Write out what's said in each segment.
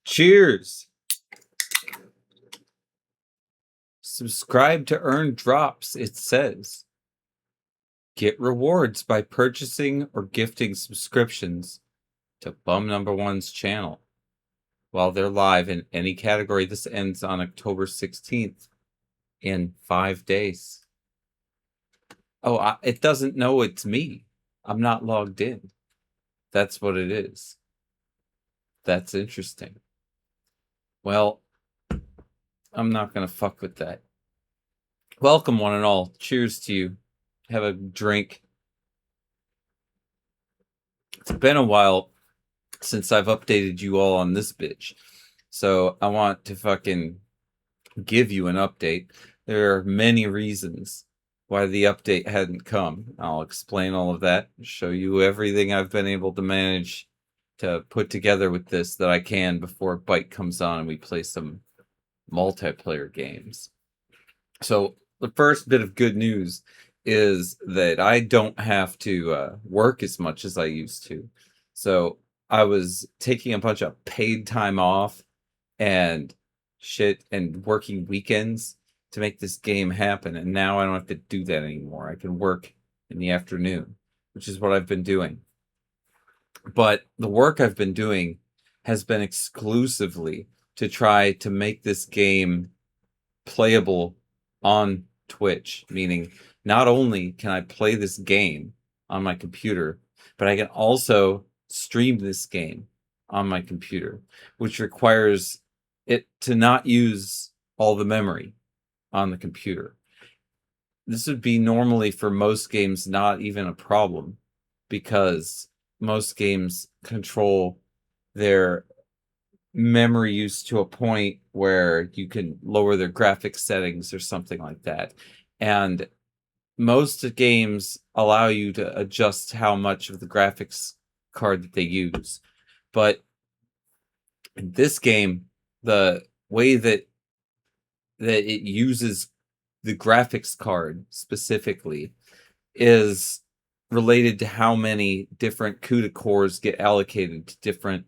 Cheers. Subscribe to earn drops, it says. Get rewards by purchasing or gifting subscriptions to Bum Number One's channel while they're live in any category. This ends on October 16th in 5 days. Oh, it doesn't know it's me. I'm not logged in. That's what it is. That's interesting. Well, I'm not going to fuck with that. Welcome, one and all. Cheers to you. Have a drink. It's been a while since I've updated you all on this bitch. So I want to fucking give you an update. There are many reasons why the update hadn't come. I'll explain all of that, show you everything I've been able to manage to put together with this that I can before Byte comes on and we play some multiplayer games. So the first bit of good news is that I don't have to work as much as I used to. So I was taking a bunch of paid time off and shit and working weekends to make this game happen. And now I don't have to do that anymore. I can work in the afternoon, which is what I've been doing. But the work I've been doing has been exclusively to try to make this game playable on Twitch, meaning not only can I play this game on my computer, but I can also stream this game on my computer, which requires it to not use all the memory on the computer. This would be normally for most games not even a problem because most games control their memory use to a point where you can lower their graphics settings or something like that. And most games allow you to adjust how much of the graphics card that they use. But in this game, the way that it uses the graphics card specifically is related to how many different CUDA cores get allocated to different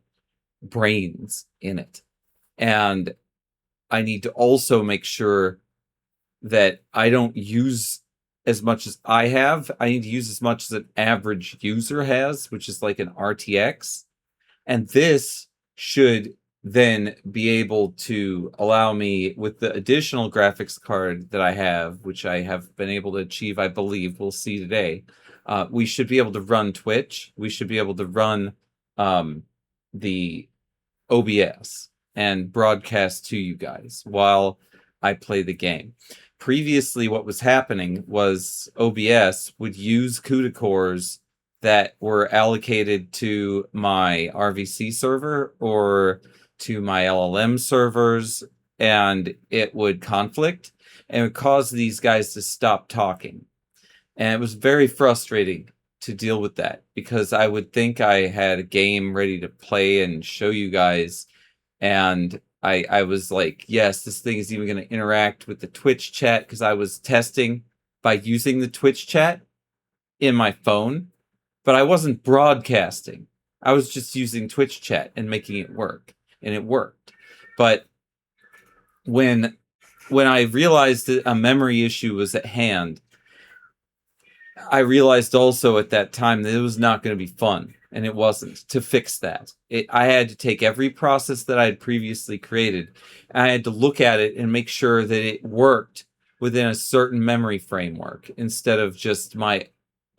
brains in it. And I need to also make sure that I don't use as much as I have. I need to use as much as an average user has, which is like an RTX. And this should then be able to allow me, with the additional graphics card that I have, which I have been able to achieve, I believe, we'll see today, we should be able to run Twitch. We should be able to run the OBS and broadcast to you guys while I play the game. Previously, what was happening was OBS would use CUDA cores that were allocated to my RVC server or to my LLM servers, and it would conflict and it would cause these guys to stop talking. And it was very frustrating to deal with that because I would think I had a game ready to play and show you guys, and I was like, yes, this thing is even going to interact with the Twitch chat, because I was testing by using the Twitch chat in my phone, but I wasn't broadcasting. I was just using Twitch chat and making it work, and it worked. But when I realized that a memory issue was at hand, I realized also at that time that it was not going to be fun, and it wasn't, to fix that. I had to take every process that I had previously created, and I had to look at it and make sure that it worked within a certain memory framework instead of just my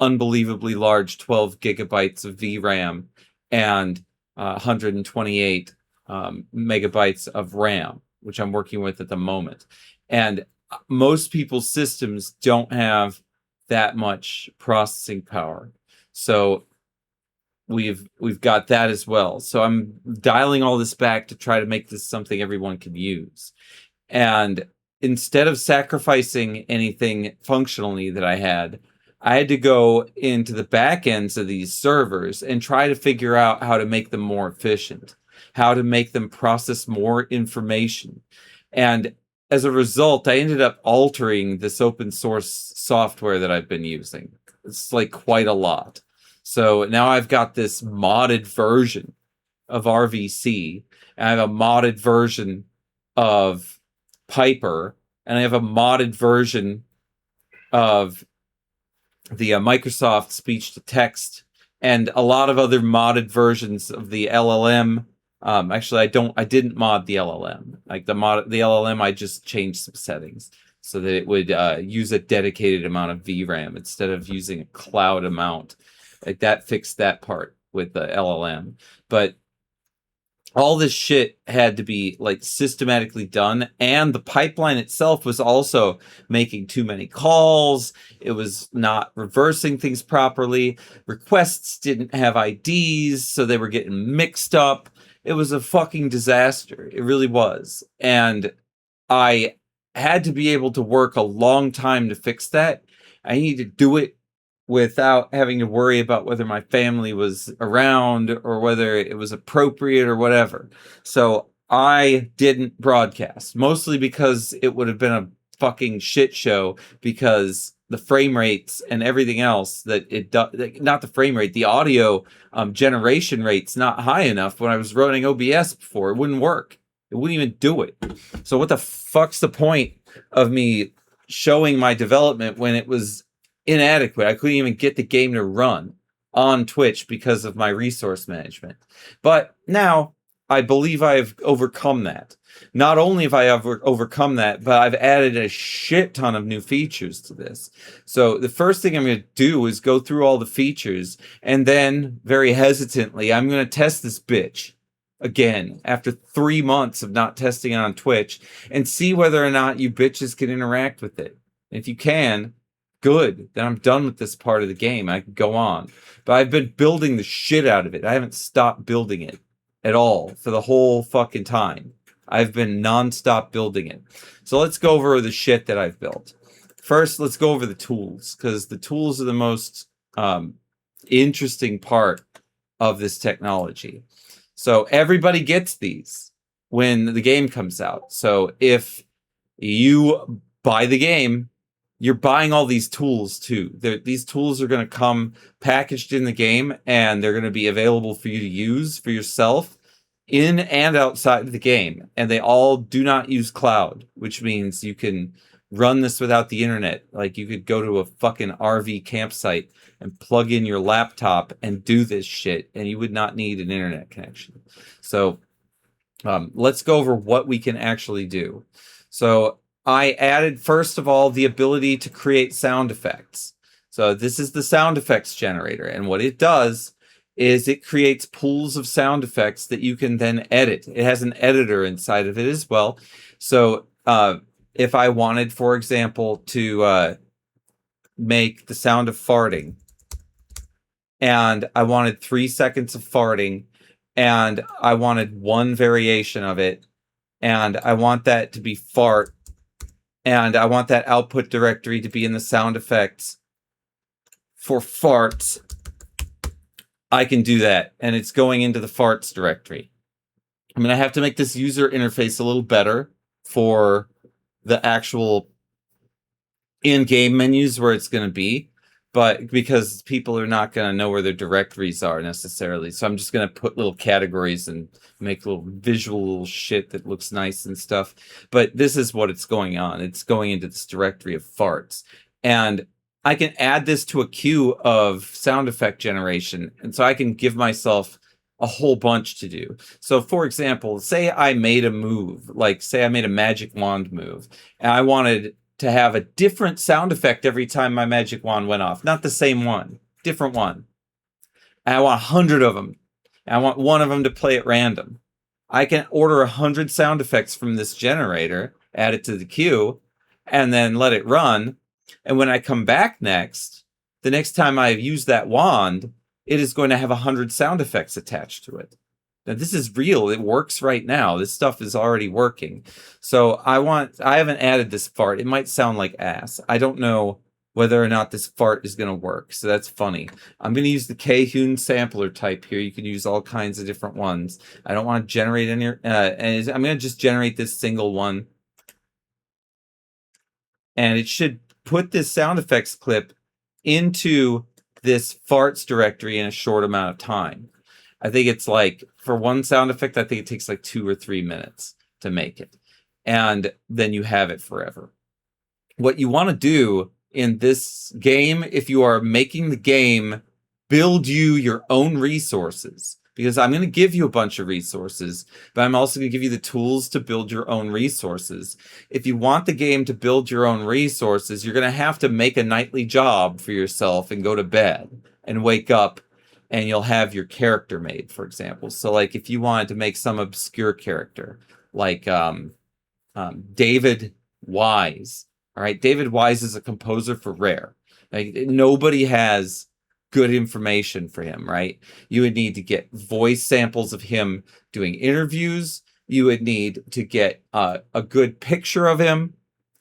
unbelievably large 12 gigabytes of VRAM and 128 megabytes of RAM, which I'm working with at the moment. And most people's systems don't have that much processing power. So we've got that as well. So I'm dialing all this back to try to make this something everyone can use. And instead of sacrificing anything functionally that I had to go into the back ends of these servers and try to figure out how to make them more efficient, how to make them process more information. And as a result, I ended up altering this open source software that I've been using. It's like quite a lot. So now I've got this modded version of RVC, and I have a modded version of Piper, and I have a modded version of the Microsoft speech to text, and a lot of other modded versions of the LLM. Actually, I didn't mod the LLM. Like the LLM, I just changed some settings so that it would use a dedicated amount of VRAM instead of using a cloud amount. Like that fixed that part with the LLM. But all this shit had to be like systematically done, and the pipeline itself was also making too many calls. It was not reversing things properly. Requests didn't have IDs, so they were getting mixed up. It was a fucking disaster. It really was. And I had to be able to work a long time to fix that. I needed to do it without having to worry about whether my family was around or whether it was appropriate or whatever. So I didn't broadcast, mostly because it would have been a fucking shit show, because the frame rates and everything else that it does, not the frame rate, the audio generation rate's not high enough. When I was running OBS before, it wouldn't work. It wouldn't even do it. So what the fuck's the point of me showing my development when it was inadequate? I couldn't even get the game to run on Twitch because of my resource management. But now I believe I have overcome that. Not only have I overcome that, but I've added a shit ton of new features to this. So the first thing I'm going to do is go through all the features, and then very hesitantly, I'm going to test this bitch again after 3 months of not testing it on Twitch and see whether or not you bitches can interact with it. If you can, good. Then I'm done with this part of the game. I can go on. But I've been building the shit out of it. I haven't stopped building it at all for the whole fucking time. I've been nonstop building it. So let's go over the shit that I've built. First, let's go over the tools, because the tools are the most interesting part of this technology. So everybody gets these when the game comes out. So if you buy the game, you're buying all these tools too. These tools are going to come packaged in the game, and they're going to be available for you to use for yourself in and outside of the game. And they all do not use cloud, which means you can run this without the internet. Like you could go to a fucking RV campsite and plug in your laptop and do this shit, and you would not need an internet connection. So let's go over what we can actually do. So I added, first of all, the ability to create sound effects. So this is the sound effects generator, and what it does is it creates pools of sound effects that you can then edit. It has an editor inside of it as well. So if I wanted, for example, to make the sound of farting, and I wanted 3 seconds of farting, and I wanted one variation of it, and I want that to be fart, and I want that output directory to be in the sound effects for farts, I can do that, and it's going into the farts directory. I'm going to have to make this user interface a little better for the actual in-game menus where it's going to be, but because people are not going to know where their directories are necessarily. So I'm just going to put little categories and make little visual shit that looks nice and stuff. But this is what it's going on. It's going into this directory of farts. And I can add this to a queue of sound effect generation. And so I can give myself a whole bunch to do. So for example, say I made a move, like say I made a magic wand move, and I wanted to have a different sound effect every time my magic wand went off. Not the same one, different one. And I want 100 of them. And I want one of them to play at random. I can order 100 sound effects from this generator, add it to the queue, and then let it run. And when I come back next, the next time I use that wand, it is going to have 100 sound effects attached to it. Now, this is real. It works right now. This stuff is already working. So I haven't added this fart. It might sound like ass. I don't know whether or not this fart is going to work. So that's funny. I'm going to use the K-Hoon sampler type here. You can use all kinds of different ones. I don't want to generate any, and I'm going to just generate this single one. And it should put this sound effects clip into this farts directory in a short amount of time. I think it's like for one sound effect, I think it takes like 2 or 3 minutes to make it. And then you have it forever. What you want to do in this game, if you are making the game build you your own resources, because I'm going to give you a bunch of resources, but I'm also going to give you the tools to build your own resources. If you want the game to build your own resources, you're going to have to make a nightly job for yourself and go to bed and wake up, and you'll have your character made, for example. So like if you wanted to make some obscure character like David Wise. All right, David Wise is a composer for Rare. Like nobody has good information for him, right? You would need to get voice samples of him doing interviews. You would need to get a good picture of him,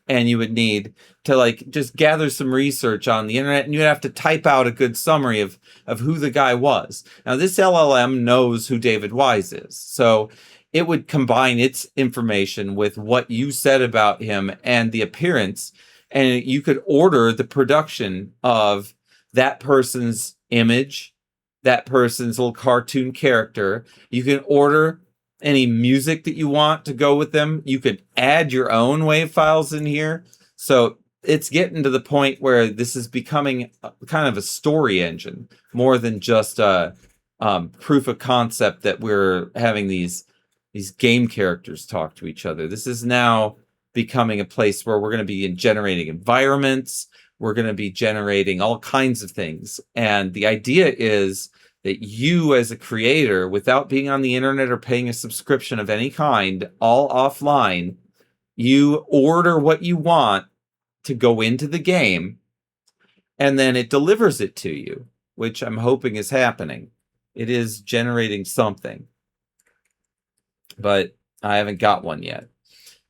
and you would need to like just gather some research on the internet, and you'd have to type out a good summary of who the guy was. Now, this LLM knows who David Wise is, so it would combine its information with what you said about him and the appearance, and you could order the production of that person's image, that person's little cartoon character. You can order any music that you want to go with them. You could add your own wave files in here. So it's getting to the point where this is becoming kind of a story engine more than just a proof of concept that we're having these game characters talk to each other. This is now becoming a place where we're going to be generating environments. We're going to be generating all kinds of things. And the idea is that you as a creator, without being on the internet or paying a subscription of any kind, all offline, you order what you want to go into the game, and then it delivers it to you, which I'm hoping is happening. It is generating something, but I haven't got one yet.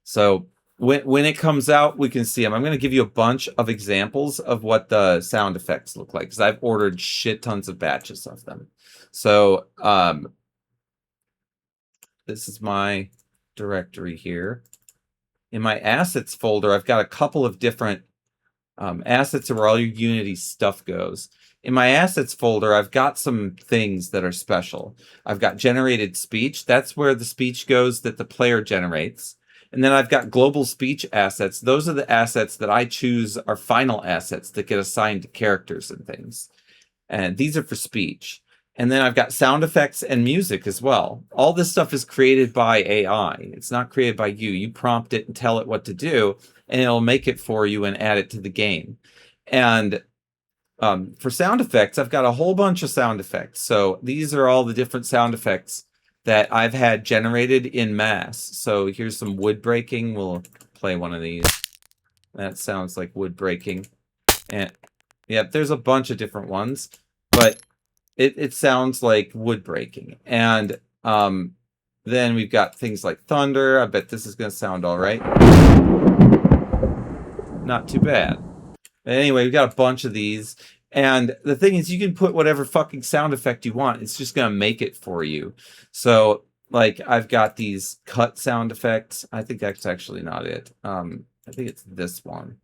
So when it comes out, we can see them. I'm going to give you a bunch of examples of what the sound effects look like, because I've ordered shit tons of batches of them. So this is my directory here. In my assets folder, I've got a couple of different assets where all your Unity stuff goes. In my assets folder, I've got some things that are special. I've got generated speech. That's where the speech goes that the player generates. And then I've got global speech assets. Those are the assets that I choose are final assets that get assigned to characters and things. And these are for speech. And then I've got sound effects and music as well. All this stuff is created by AI. It's not created by you. You prompt it and tell it what to do, and it'll make it for you and add it to the game. And for sound effects, I've got a whole bunch of sound effects. So these are all the different sound effects that I've had generated in mass. So here's some wood breaking. We'll play one of these. That sounds like wood breaking. And yeah, there's a bunch of different ones, but it sounds like wood breaking. And then we've got things like thunder. I bet this is going to sound all right. Not too bad. But anyway, we've got a bunch of these. And the thing is, you can put whatever fucking sound effect you want. It's just going to make it for you. So, like, I've got these cut sound effects. I think that's actually not it. I think it's this one.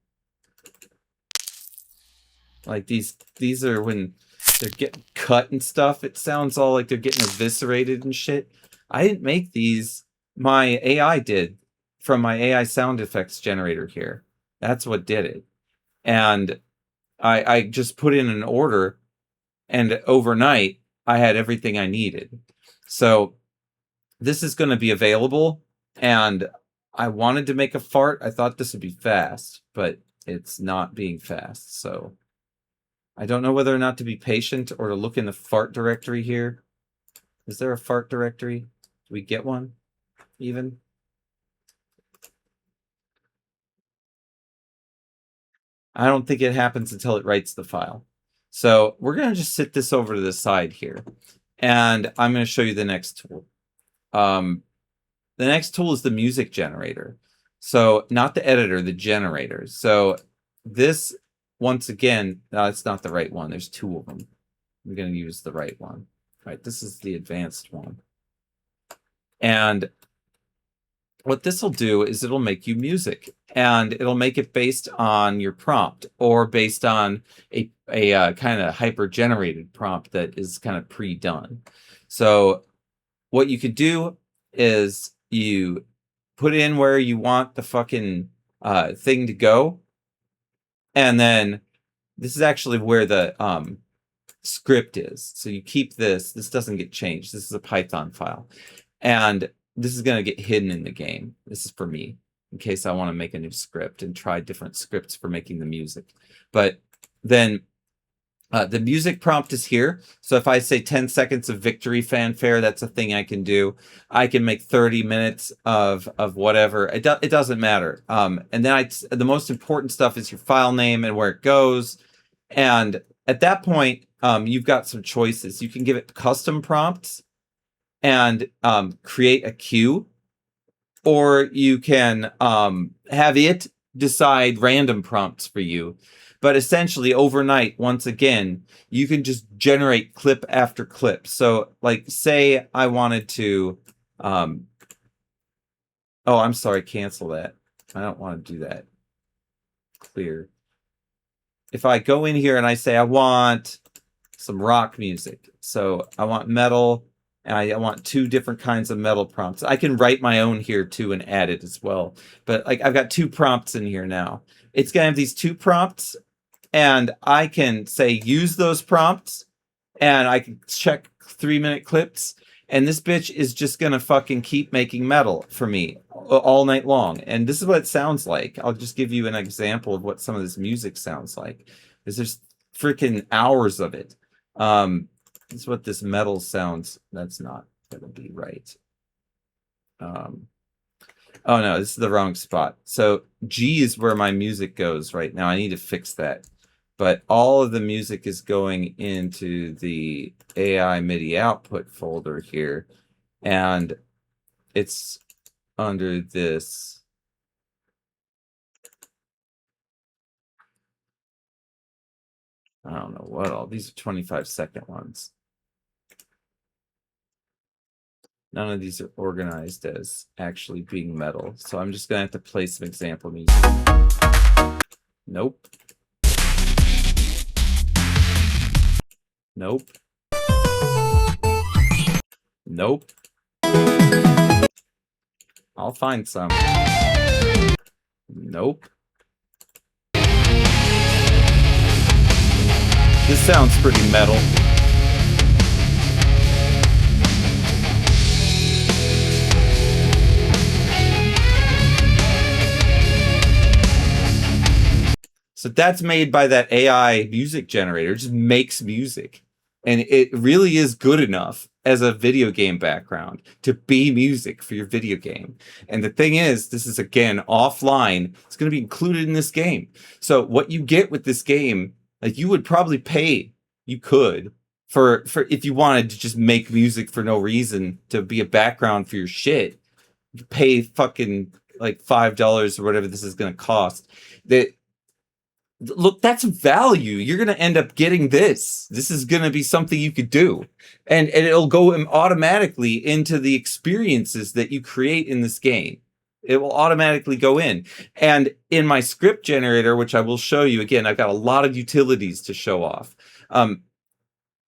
Like, these are when they're getting cut and stuff. It sounds all like they're getting eviscerated and shit. I didn't make these. My AI did from my AI sound effects generator here. That's what did it. And I just put in an order, and overnight I had everything I needed. So this is going to be available, and I wanted to make a fart. I thought this would be fast, but it's not being fast. So I don't know whether or not to be patient or to look in the fart directory here. Is there a fart directory? Do we get one even? I don't think it happens until it writes the file. So we're going to just sit this over to the side here. And I'm going to show you the next tool. The next tool is the music generator. So not the editor, the generator. So this, once again, it's not the right one. There's two of them. I'm going to use the right one. All right, this is the advanced one. And what this will do is it'll make you music, and it'll make it based on your prompt or based on a kind of hyper generated prompt that is kind of pre-done. So what you could do is you put in where you want the fucking thing to go, and then this is actually where the script is. So you keep this. This doesn't get changed. This is a Python file, and this is going to get hidden in the game. This is for me in case I want to make a new script and try different scripts for making the music. But then the music prompt is here. So if I say 10 seconds of victory fanfare, that's a thing I can do. I can make 30 minutes of whatever. It doesn't matter. And then the most important stuff is your file name and where it goes. And at that point, you've got some choices. You can give it custom prompts and create a queue, or you can have it decide random prompts for you. But essentially, overnight, once again, you can just generate clip after clip. So, like, say I wanted to, oh, I'm sorry, cancel that. I don't want to do that. Clear. If I go in here and I say I want some rock music, so I want metal, and I want 2 different kinds of metal prompts. I can write my own here too and add it as well. But like I've got 2 prompts in here now. It's gonna have these 2 prompts, and I can say use those prompts, and I can check 3-minute clips, and this bitch is just gonna fucking keep making metal for me all night long. And this is what it sounds like. I'll just give you an example of what some of this music sounds like. There's freaking hours of it. This is what this metal sounds. That's not gonna be right. Oh no, this is the wrong spot. So G is where my music goes right now. I need to fix that. But all of the music is going into the AI MIDI output folder here. And it's under this. I don't know what all. These are 25-second ones. None of these are organized as actually being metal. So I'm just going to have to play some example music. Nope. Nope. Nope. I'll find some. Nope. This sounds pretty metal. So that's made by that AI music generator. It just makes music. And it really is good enough as a video game background to be music for your video game. And the thing is, this is again offline. It's going to be included in this game. So what you get with this game, like you would probably pay, you could, for if you wanted to just make music for no reason to be a background for your shit, you pay fucking like $5 or whatever this is going to cost. That look, that's value. You're going to end up getting this. This is going to be something you could do. And it'll go automatically into the experiences that you create in this game. It will automatically go in. And in my script generator, which I will show you again, I've got a lot of utilities to show off.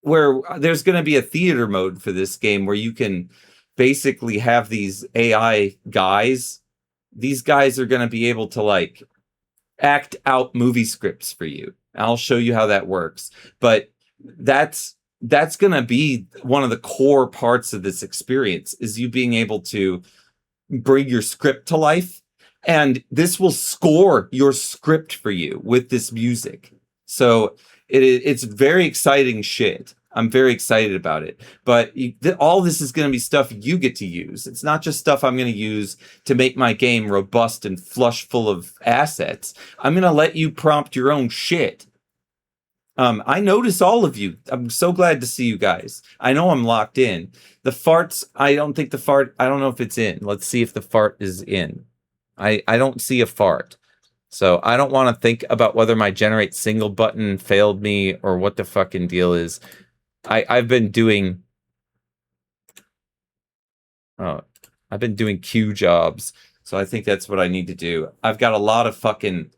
Where there's going to be a theater mode for this game where you can basically have these AI guys. These guys are going to be able to like act out movie scripts for you. I'll show you how that works. But that's going to be one of the core parts of this experience, is you being able to bring your script to life. And this will score your script for you with this music. So it's very exciting shit. I'm very excited about it. But all this is going to be stuff you get to use. It's not just stuff I'm going to use to make my game robust and flush full of assets. I'm going to let you prompt your own shit. I notice all of you. I'm so glad to see you guys. I know I'm locked in. The farts, I don't know if it's in. Let's see if the fart is in. I don't see a fart. So I don't want to think about whether my generate single button failed me or what the fucking deal is. I've been doing queue jobs, so I think that's what I need to do. I've got a lot of fucking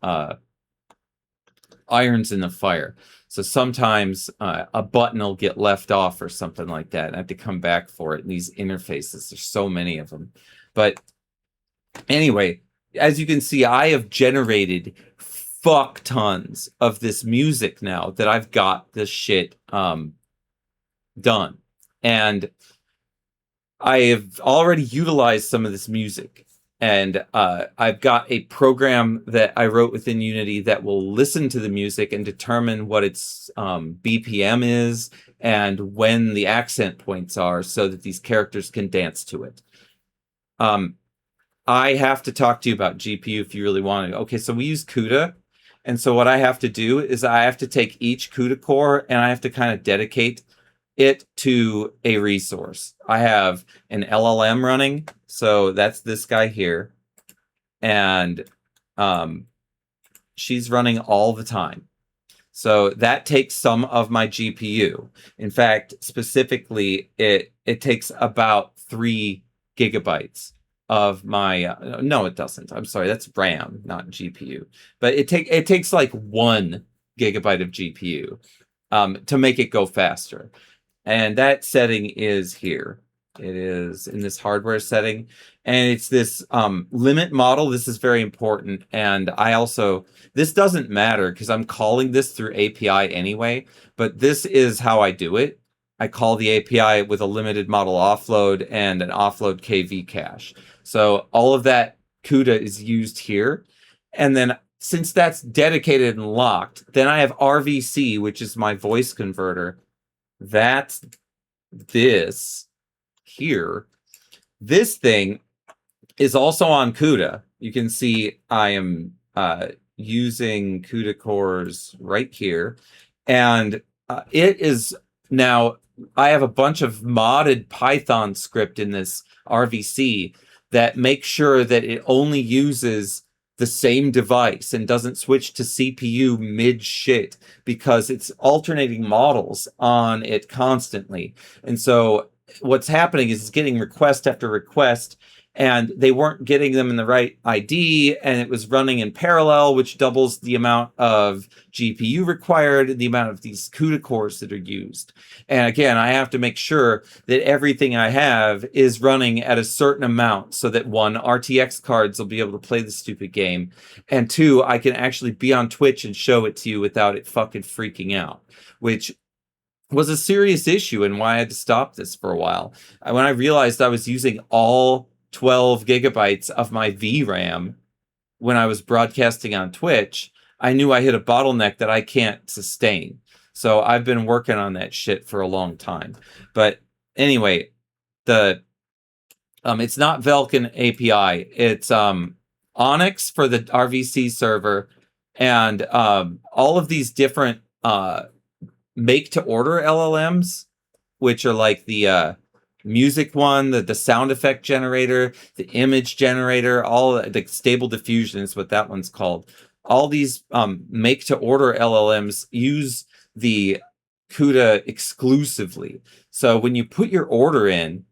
irons in the fire. So sometimes a button will get left off or something like that, and I have to come back for it. And these interfaces, there's so many of them. But anyway, as you can see, I have generated fuck tons of this music now that I've got this shit done. And I have already utilized some of this music. And I've got a program that I wrote within Unity that will listen to the music and determine what its BPM is and when the accent points are so that these characters can dance to it. I have to talk to you about GPU if you really want to. Okay, so we use CUDA. And so what I have to do is I have to take each CUDA core and I have to kind of dedicate it to a resource. I have an LLM running, so that's this guy here, and she's running all the time. So that takes some of my GPU. In fact, specifically, it takes about 3 gigabytes of my no, it doesn't. I'm sorry, that's RAM, not GPU. But it takes like 1 gigabyte of GPU to make it go faster. And that setting is here. It is in this hardware setting. And it's this limit model. This is very important. And this doesn't matter because I'm calling this through API anyway. But this is how I do it. I call the API with a limited model offload and an offload KV cache. So all of that CUDA is used here. And then since that's dedicated and locked, then I have RVC, which is my voice converter. That's this here. This thing is also on CUDA. You can see I am using CUDA cores right here. And it is now, I have a bunch of modded Python script in this RVC that makes sure that it only uses the same device and doesn't switch to CPU mid shit because it's alternating models on it constantly. And so what's happening is it's getting request after request, and they weren't getting them in the right ID, and it was running in parallel, which doubles the amount of GPU required and the amount of these CUDA cores that are used. And again, I have to make sure that everything I have is running at a certain amount so that 1, RTX cards will be able to play the stupid game, and 2, I can actually be on Twitch and show it to you without it fucking freaking out, which was a serious issue and why I had to stop this for a while. When I realized I was using all 12 gigabytes of my VRAM when I was broadcasting on Twitch, I knew I hit a bottleneck that I can't sustain. So I've been working on that shit for a long time. But anyway, it's not Vulkan API. It's Onyx for the RVC server, and all of these different make to order LLMs, which are like the music one, the sound effect generator, the image generator, all the stable diffusion is what that one's called. All these make to order LLMs use the CUDA exclusively. So when you put your order in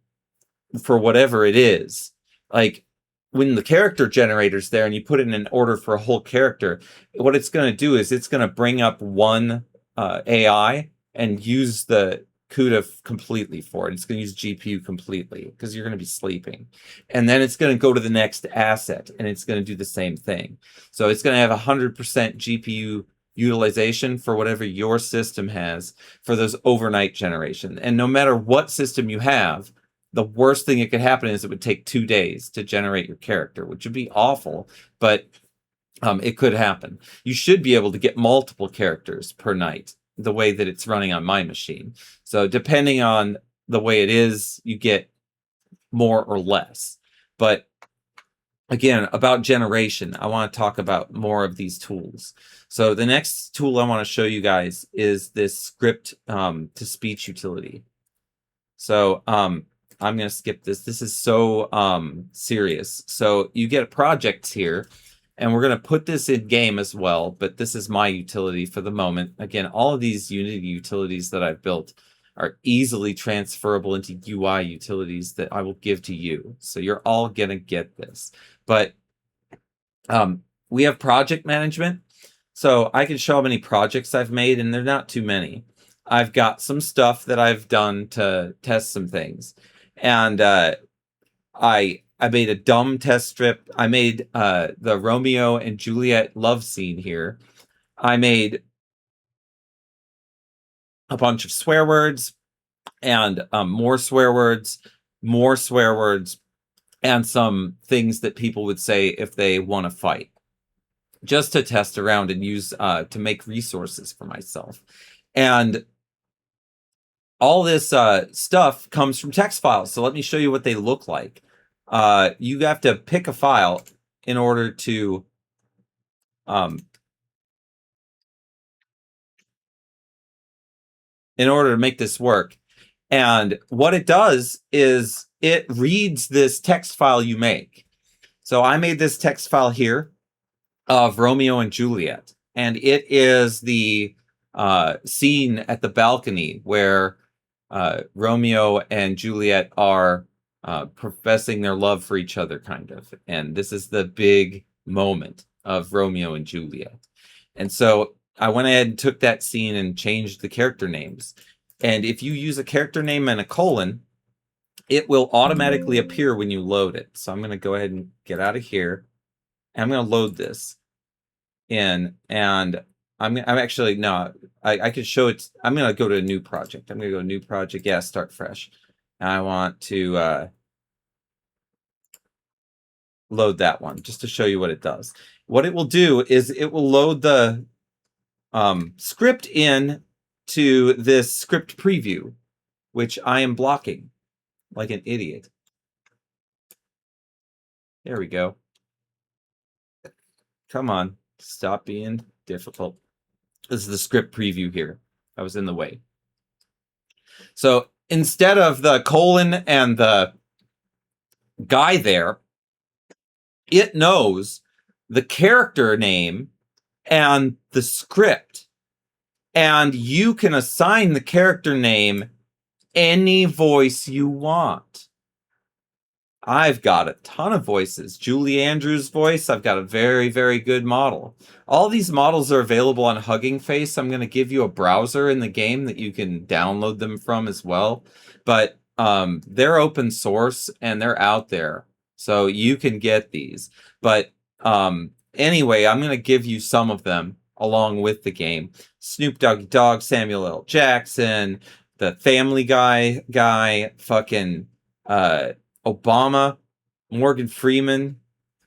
for whatever it is, like when the character generator's there and you put in an order for a whole character, what it's going to do is it's going to bring up one AI and use the CUDA completely for it. It's going to use GPU completely because you're going to be sleeping. And then it's going to go to the next asset and it's going to do the same thing. So it's going to have 100% GPU utilization for whatever your system has for those overnight generation. And no matter what system you have, the worst thing that could happen is it would take 2 days to generate your character, which would be awful, but it could happen. You should be able to get multiple characters per night the way that it's running on my machine. So depending on the way it is, you get more or less. But again, about generation, I want to talk about more of these tools. So the next tool I want to show you guys is this script to speech utility. So I'm going to skip this. This is so serious. So you get projects here, and we're going to put this in game as well, but this is my utility for the moment. Again, all of these Unity utilities that I've built are easily transferable into UI utilities that I will give to you. So you're all going to get this. But we have project management. So I can show how many projects I've made, and they're not too many. I've got some stuff that I've done to test some things, and I made a dumb test strip. I made the Romeo and Juliet love scene here. I made a bunch of swear words and more swear words, and some things that people would say if they want to fight, just to test around and use to make resources for myself. And all this stuff comes from text files. So let me show you what they look like. You have to pick a file in order to make this work. And what it does is it reads this text file you make. So I made this text file here of Romeo and Juliet, and it is the scene at the balcony where Romeo and Juliet are professing their love for each other, kind of. And this is the big moment of Romeo and Juliet. And so I went ahead and took that scene and changed the character names. And if you use a character name and a colon, it will automatically appear when you load it. So I'm going to go ahead and get out of here. And I'm going to load this in. And I'm actually, no, I could show it. I'm going to go to a new project. I'm going to go to a new project. Yeah, start fresh. And I want to load that one just to show you what it does. What it will do is it will load the script in to this script preview, which I am blocking like an idiot. There we go. Come on, stop being difficult. This is the script preview here. I was in the way. So instead of the colon and the guy there, it knows the character name and the script. And you can assign the character name any voice you want. I've got a ton of voices. Julie Andrews' voice, I've got a very, very good model. All these models are available on Hugging Face. I'm going to give you a browser in the game that you can download them from as well. But they're open source and they're out there. So you can get these. But anyway, I'm going to give you some of them along with the game. Snoop Dogg, Samuel L. Jackson, the Family guy, fucking Obama, Morgan Freeman,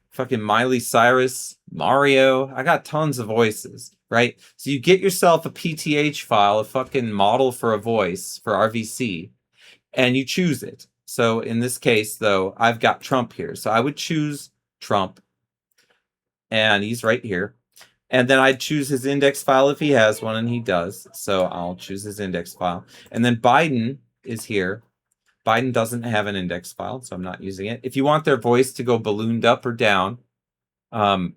fucking Miley Cyrus, Mario. I got tons of voices, right? So you get yourself a PTH file, a fucking model for a voice for RVC, and you choose it. So in this case, though, I've got Trump here. So I would choose Trump, and he's right here. And then I'd choose his index file if he has one, and he does. So I'll choose his index file. And then Biden is here. Biden doesn't have an index file, so I'm not using it. If you want their voice to go ballooned up or down, oh,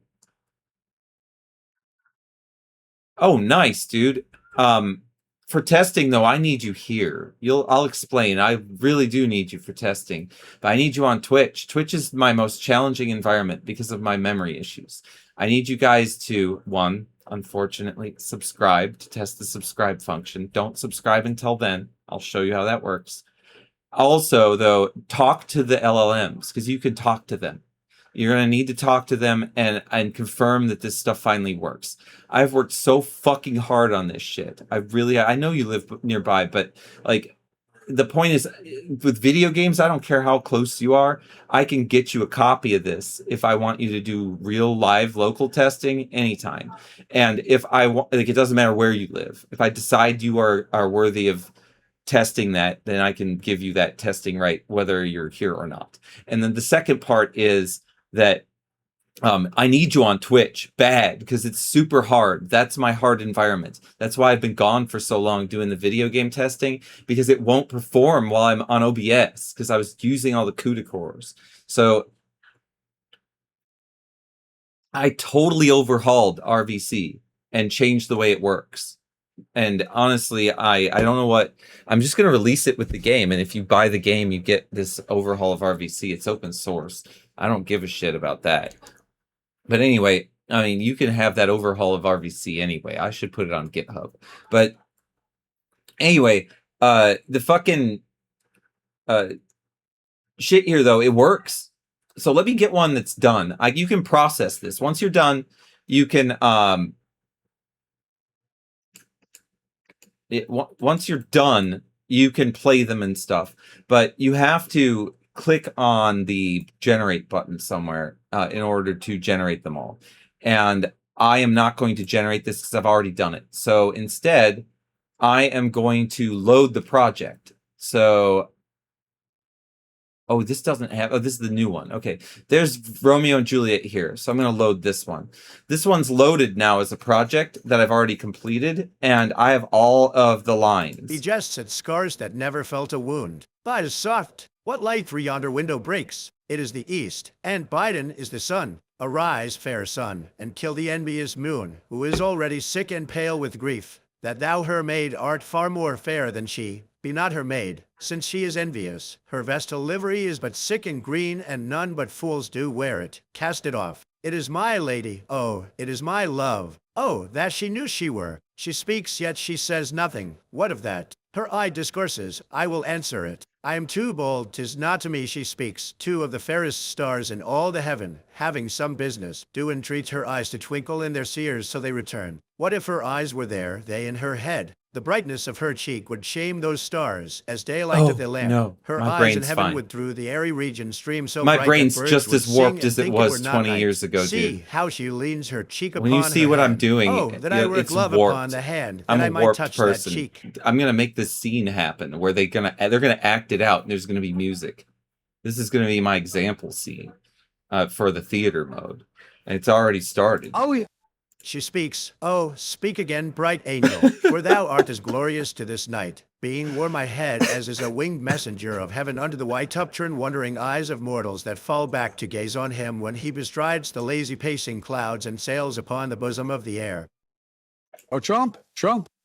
nice, dude. For testing, though, I need you here. I'll explain. I really do need you for testing, but I need you on Twitch. Twitch is my most challenging environment because of my memory issues. I need you guys to, one, unfortunately, subscribe to test the subscribe function. Don't subscribe until then. I'll show you how that works. Also, though, talk to the LLMs because you can talk to them. You're going to need to talk to them and confirm that this stuff finally works. I've worked so fucking hard on this shit. I know you live nearby, but like the point is with video games, I don't care how close you are. I can get you a copy of this if I want you to do real live local testing anytime. And if I want, like, it doesn't matter where you live. If I decide you are worthy of testing that, then I can give you that testing right, whether you're here or not. And then the second part is that I need you on Twitch bad because it's super hard. That's my hard environment. That's why I've been gone for so long doing the video game testing, because it won't perform while I'm on OBS because I was using all the CUDA cores. So I totally overhauled RVC and changed the way it works. And honestly, I don't know what, I'm just going to release it with the game. And if you buy the game, you get this overhaul of RVC. It's open source. I don't give a shit about that. But anyway, I mean, you can have that overhaul of RVC anyway. I should put it on GitHub. But anyway, the fucking shit here though, it works. So let me get one that's done. You can process this. Once you're done, you can once you're done, you can play them and stuff. But you have to click on the generate button somewhere in order to generate them all. And I am not going to generate this because I've already done it. So instead, I am going to load the project. So, oh, this doesn't have, oh, this is the new one. Okay, there's Romeo and Juliet here. So I'm going to load this one. This one's loaded now as a project that I've already completed, and I have all of the lines. He jests at scars that never felt a wound. Bide is soft. What light through yonder window breaks? It is the east, and Biden is the sun. Arise, fair sun, and kill the envious moon, who is already sick and pale with grief, that thou her maid art far more fair than she. Be not her maid, since she is envious. Her vestal livery is but sick and green, and none but fools do wear it. Cast it off. It is my lady, oh, it is my love. Oh, that she knew she were. She speaks, yet she says nothing. What of that? Her eye discourses, I will answer it. I am too bold, 'tis not to me she speaks. Two of the fairest stars in all the heaven, having some business, do entreat her eyes to twinkle in their seers so they return. What if her eyes were there, they in her head? The brightness of her cheek would shame those stars, as daylight of the lamp. No, her my eyes in brain's heaven fine. would through the airy region stream so My bright brain's that birds just would as warped sing as and it think was were not 20 night. years ago, See dude. how she leans her cheek upon When you see her what I'm hand. doing, Oh, that I were a it's glove warped. upon the hand, I'm that a I might warped touch person. that cheek. I'm gonna make this scene happen where they're gonna act it out, and there's gonna be music. This is gonna be my example scene for the theater mode, and it's already started. Oh, yeah. She speaks, oh, speak again, bright angel, for thou art as glorious to this night. Being o'er my head as is a winged messenger of heaven under the white upturned wondering eyes of mortals that fall back to gaze on him when he bestrides the lazy pacing clouds and sails upon the bosom of the air. Oh, Trump,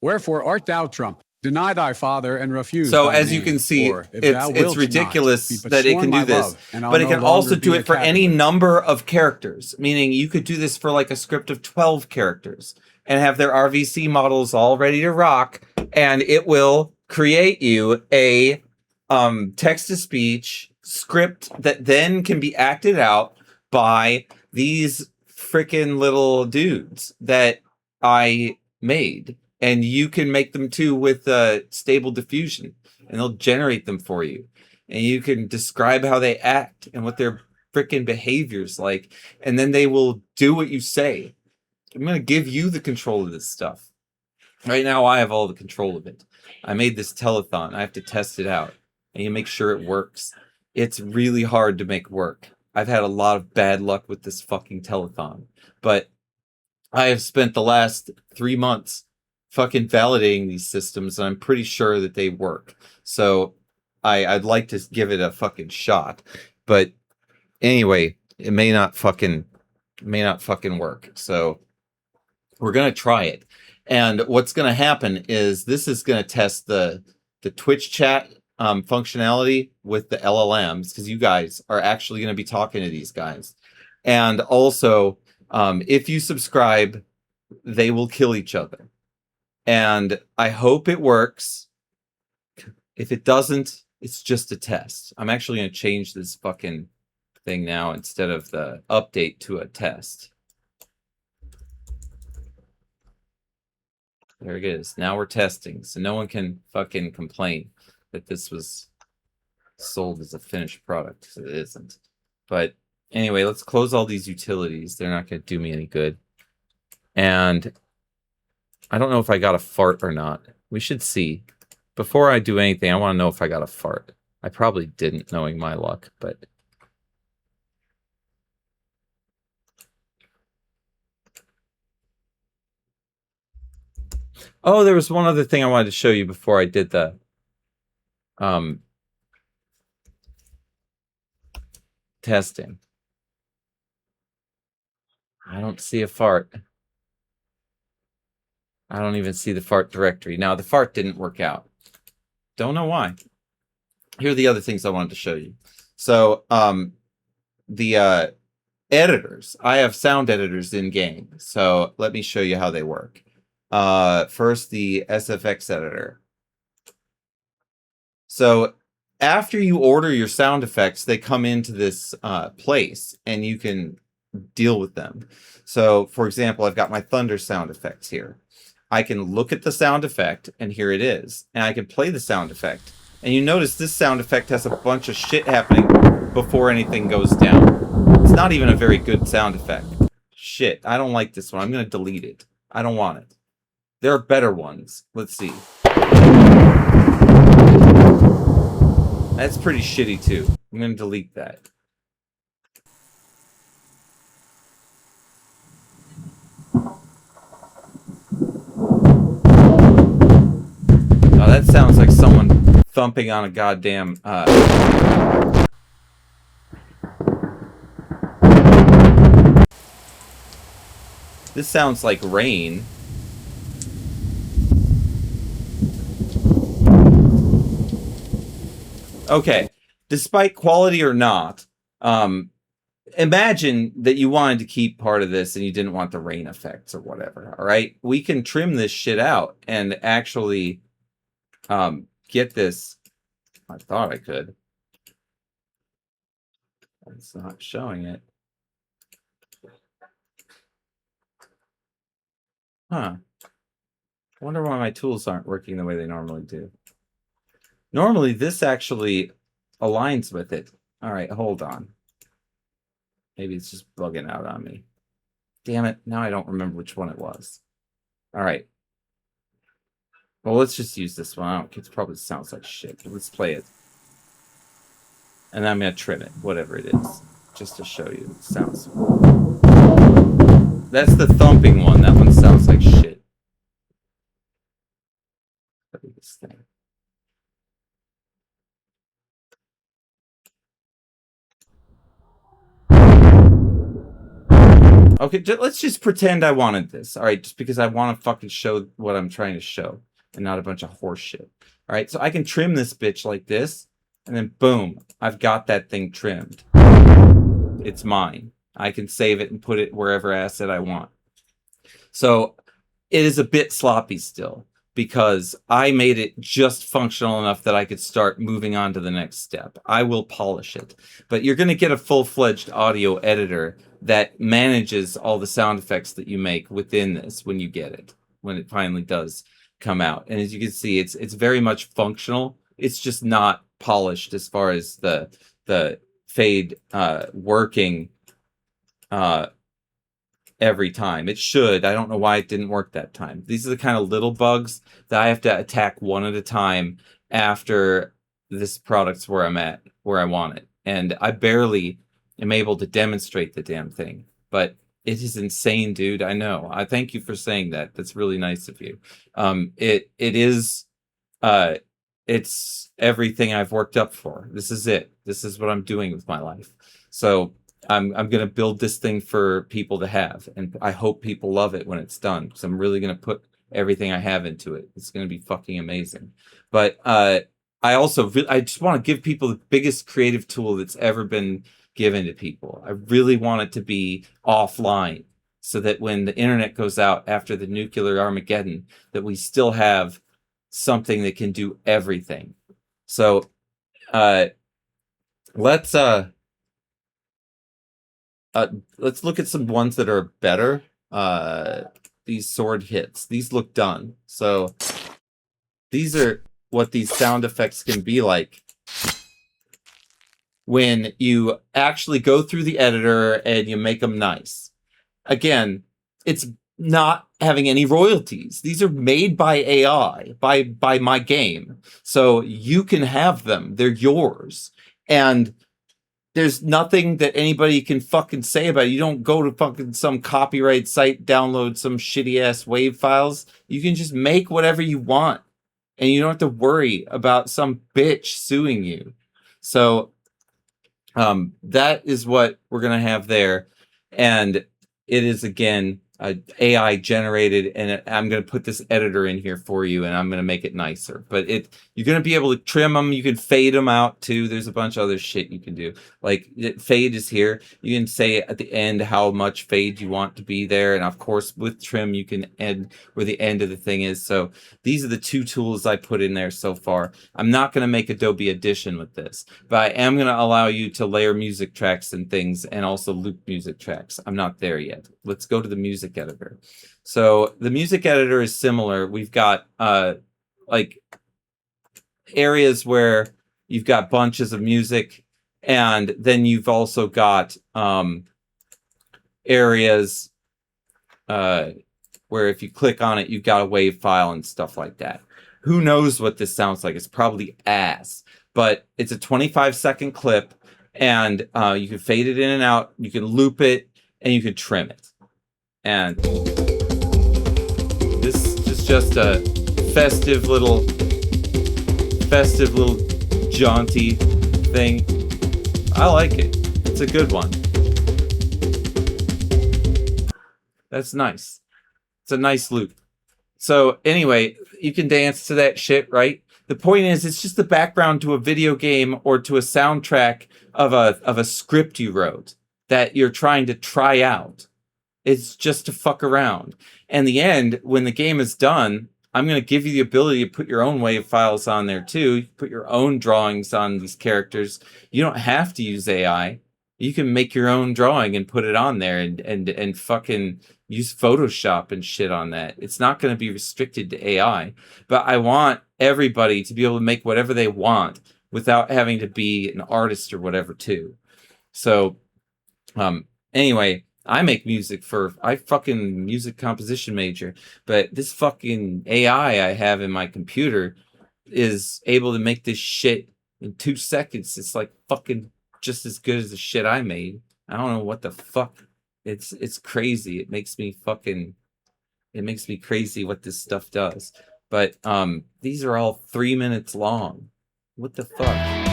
wherefore art thou Trump? Deny thy father and refuse. So thy as you name. can see, Or if thou it's wilt ridiculous not, be but that it sworn can do my this, love, and I'll but it no can also longer do be it for a any capulet. number of characters, meaning you could do this for like a script of 12 characters and have their RVC models all ready to rock, and it will create you a text-to-speech script that then can be acted out by these freaking little dudes that I made. And you can make them too with stable diffusion, and they'll generate them for you. And you can describe how they act and what their freaking behavior's like, and then they will do what you say. I'm gonna give you the control of this stuff. Right now, I have all the control of it. I made this telethon. I have to test it out, and you make sure it works. It's really hard to make work. I've had a lot of bad luck with this fucking telethon, but I have spent the last 3 months fucking validating these systems, and I'm pretty sure that they work. So I'd like to give it a fucking shot. But anyway, it may not fucking work. So we're gonna try it. And what's gonna happen is this is gonna test the Twitch chat functionality with the LLMs, because you guys are actually gonna be talking to these guys. And also, if you subscribe, they will kill each other. And I hope it works. If it doesn't, it's just a test. I'm actually going to change this fucking thing now instead of the update to a test. There it is. Now we're testing. So no one can fucking complain that this was sold as a finished product, because it isn't. But anyway, let's close all these utilities. They're not going to do me any good. And I don't know if I got a fart or not. We should see. Before I do anything, I want to know if I got a fart. I probably didn't, knowing my luck, but... Oh, there was one other thing I wanted to show you before I did the... testing. I don't see a fart. I don't even see the fart directory. Now, the fart didn't work out. Don't know why. Here are the other things I wanted to show you. So, editors. I have sound editors in game. So let me show you how they work. First, the SFX editor. So after you order your sound effects, they come into this place and you can deal with them. So for example, I've got my thunder sound effects here. I can look at the sound effect and here it is. And I can play the sound effect. And you notice this sound effect has a bunch of shit happening before anything goes down. It's not even a very good sound effect. Shit, I don't like this one. I'm going to delete it. I don't want it. There are better ones. Let's see. That's pretty shitty too. I'm going to delete that. Oh, that sounds like someone thumping on a goddamn... This sounds like rain. Okay, despite quality or not, imagine that you wanted to keep part of this and you didn't want the rain effects or whatever, all right? We can trim this shit out and actually get this. I thought I could. It's not showing it. Huh. I wonder why my tools aren't working the way they normally do. Normally, this actually aligns with it. All right, hold on. Maybe it's just bugging out on me. Damn it, now I don't remember which one it was. All right. Well, let's just use this one. I don't, it probably sounds like shit, but let's play it. And I'm going to trim it, whatever it is, just to show you it sounds. That's the thumping one. That one sounds like shit. Look at this thing. Okay, let's just pretend I wanted this. All right, just because I want to fucking show what I'm trying to show and not a bunch of horse shit. All right, so I can trim this bitch like this, and then boom, I've got that thing trimmed. It's mine. I can save it and put it wherever asset I want. So it is a bit sloppy still because I made it just functional enough that I could start moving on to the next step. I will polish it. But you're going to get a full-fledged audio editor that manages all the sound effects that you make within this when you get it, when it finally does come out. And as you can see, it's very much functional. It's just not polished as far as the fade working every time. It should. I don't know why it didn't work that time. These are the kind of little bugs that I have to attack one at a time after this product's where I'm at, where I want it. And I barely am able to demonstrate the damn thing. But it is insane, dude. I know. I thank you for saying that. That's really nice of you. It is it's everything I've worked up for. This is it. This is what I'm doing with my life. So I'm going to build this thing for people to have, and I hope people love it when it's done, because I'm really going to put everything I have into it. It's going to be fucking amazing. But I just want to give people the biggest creative tool that's ever been given to people. I really want it to be offline, so that when the internet goes out after the nuclear Armageddon, that we still have something that can do everything. So let's look at some ones that are better. These sword hits. These look done. So these are what these sound effects can be like when you actually go through the editor and you make them nice. Again, it's not having any royalties. These are made by AI, by my game. So you can have them. They're yours. And there's nothing that anybody can fucking say about it. You don't go to fucking some copyright site, download some shitty ass WAV files. You can just make whatever you want. And you don't have to worry about some bitch suing you. So that is what we're going to have there. And it is, again, AI generated, and I'm going to put this editor in here for you, and I'm going to make it nicer. But you're going to be able to trim them. You can fade them out too. There's a bunch of other shit you can do. Like fade is here. You can say at the end how much fade you want to be there, and of course with trim you can end where the end of the thing is. So these are the two tools I put in there so far. I'm not going to make Adobe Audition with this, but I am going to allow you to layer music tracks and things, and also loop music tracks. I'm not there yet. Let's go to the music editor. So the music editor is similar. We've got like areas where you've got bunches of music, and then you've also got areas where if you click on it, you've got a wave file and stuff like that. Who knows what this sounds like? It's probably ass, but it's a 25-second clip, and you can fade it in and out, you can loop it, and you can trim it. And this is just a festive little jaunty thing. I like it. It's a good one. That's nice. It's a nice loop. So anyway, you can dance to that shit, right? The point is, it's just the background to a video game or to a soundtrack of a script you wrote that you're trying to try out. It's just to fuck around. And the end, when the game is done, I'm going to give you the ability to put your own wave files on there too. You can put your own drawings on these characters. You don't have to use AI. You can make your own drawing and put it on there and fucking use Photoshop and shit on that. It's not going to be restricted to AI. But I want everybody to be able to make whatever they want without having to be an artist or whatever too. So anyway, I make music I fucking music composition major, but this fucking AI I have in my computer is able to make this shit in 2 seconds. It's like fucking just as good as the shit I made. I don't know what the fuck. It's crazy. It makes me crazy what this stuff does. But these are all 3 minutes long. What the fuck?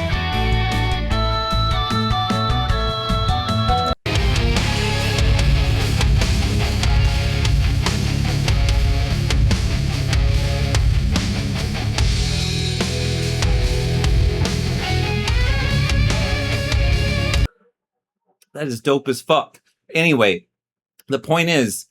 That is dope as fuck. Anyway, the point is,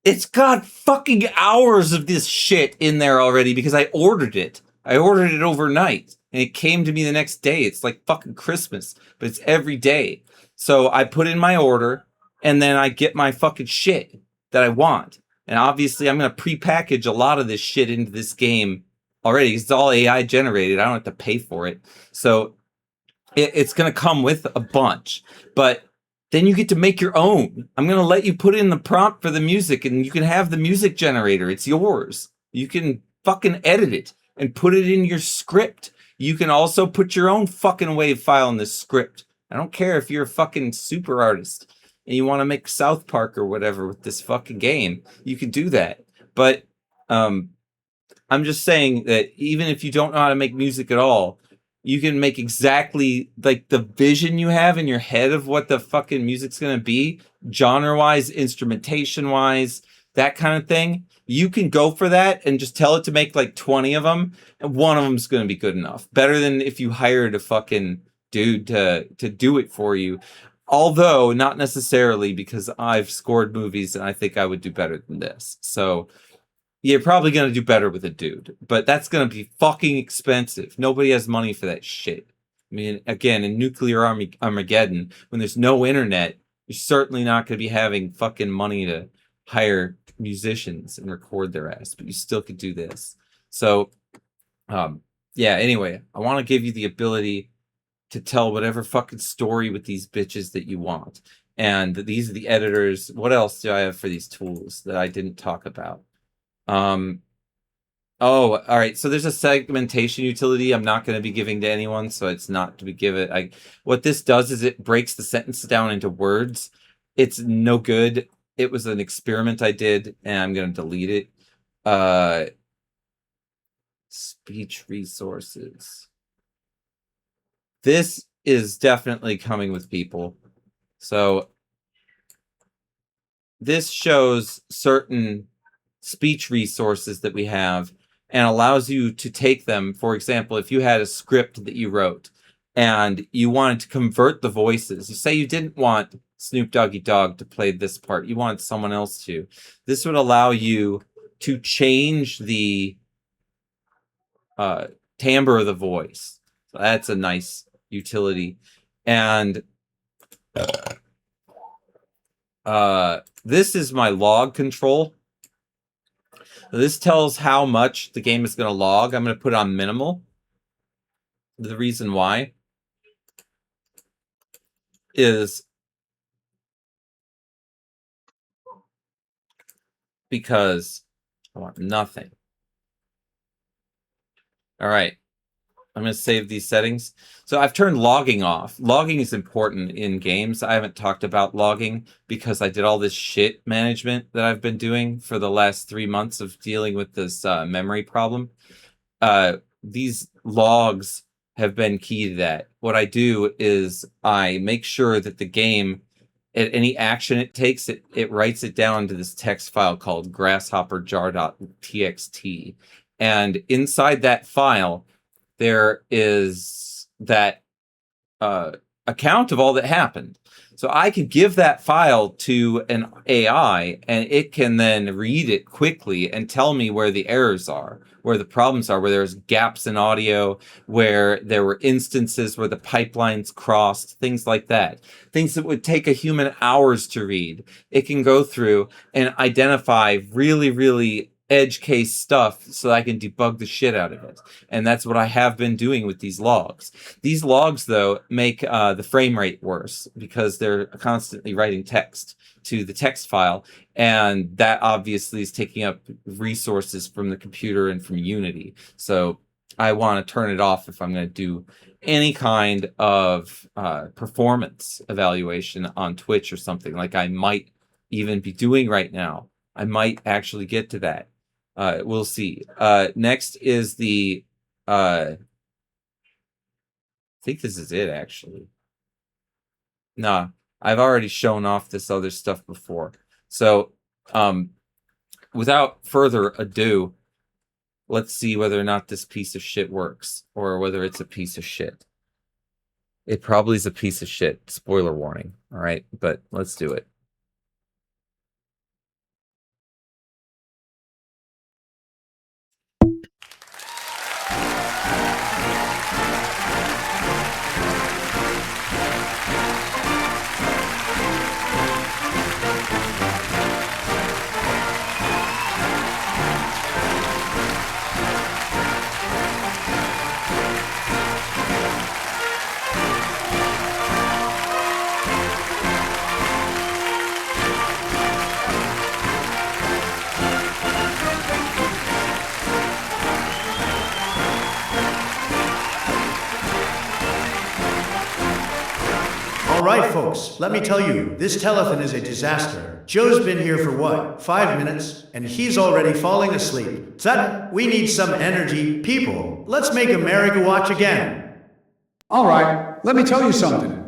it's got fucking hours of this shit in there already because I ordered it. I ordered it overnight and it came to me the next day. It's like fucking Christmas, but it's every day. So I put in my order and then I get my fucking shit that I want. And obviously I'm going to pre-package a lot of this shit into this game already. It's all AI generated. I don't have to pay for it. So it's going to come with a bunch, but then you get to make your own. I'm going to let you put in the prompt for the music and you can have the music generator. It's yours. You can fucking edit it and put it in your script. You can also put your own fucking wave file in this script. I don't care if you're a fucking super artist and you want to make South Park or whatever with this fucking game. You can do that. But I'm just saying that even if you don't know how to make music at all, you can make exactly like the vision you have in your head of what the fucking music's going to be, genre-wise, instrumentation-wise, that kind of thing. You can go for that and just tell it to make like 20 of them, and one of them's going to be good enough. Better than if you hired a fucking dude to do it for you. Although, not necessarily, because I've scored movies and I think I would do better than this. So you're probably going to do better with a dude, but that's going to be fucking expensive. Nobody has money for that shit. I mean, again, in nuclear Armageddon, when there's no internet, you're certainly not going to be having fucking money to hire musicians and record their ass, but you still could do this. So, yeah, anyway, I want to give you the ability to tell whatever fucking story with these bitches that you want. And these are the editors. What else do I have for these tools that I didn't talk about? Oh, all right. So there's a segmentation utility I'm not going to be giving to anyone, so it's not to be given. What this does is it breaks the sentence down into words. It's no good. It was an experiment I did, and I'm going to delete it. Speech resources. This is definitely coming with people. So this shows certain speech resources that we have and allows you to take them. For example, if you had a script that you wrote and you wanted to convert the voices, you say you didn't want Snoop Doggy Dogg to play this part, you want someone else to. This would allow you to change the timbre of the voice. So that's a nice utility. And this is my log control. This tells how much the game is going to log. I'm going to put it on minimal. The reason why is because I want nothing. All right. I'm going to save these settings. So I've turned logging off. Logging is important in games. I haven't talked about logging because I did all this shit management that I've been doing for the last 3 months of dealing with this memory problem. These logs have been key to that. What I do is I make sure that the game, at any action it takes, it writes it down into this text file called grasshopperjar.txt. And inside that file, there is that account of all that happened. So I could give that file to an AI and it can then read it quickly and tell me where the errors are, where the problems are, where there's gaps in audio, where there were instances where the pipelines crossed, things like that. Things that would take a human hours to read. It can go through and identify really, really edge case stuff so that I can debug the shit out of it. And that's what I have been doing with these logs. These logs, though, make the frame rate worse because they're constantly writing text to the text file. And that obviously is taking up resources from the computer and from Unity. So I want to turn it off if I'm going to do any kind of performance evaluation on Twitch or something like I might even be doing right now. I might actually get to that. We'll see. Next is the I think this is it, actually. Nah, I've already shown off this other stuff before. So, without further ado, let's see whether or not this piece of shit works, or whether it's a piece of shit. It probably is a piece of shit. Spoiler warning. All right, but let's do it. All right, folks, let me tell you, this telethon is a disaster. Joe's been here for what, 5 minutes? And he's already falling asleep. Sutton, we need some energy. People, let's make America watch again. All right, let me tell you something.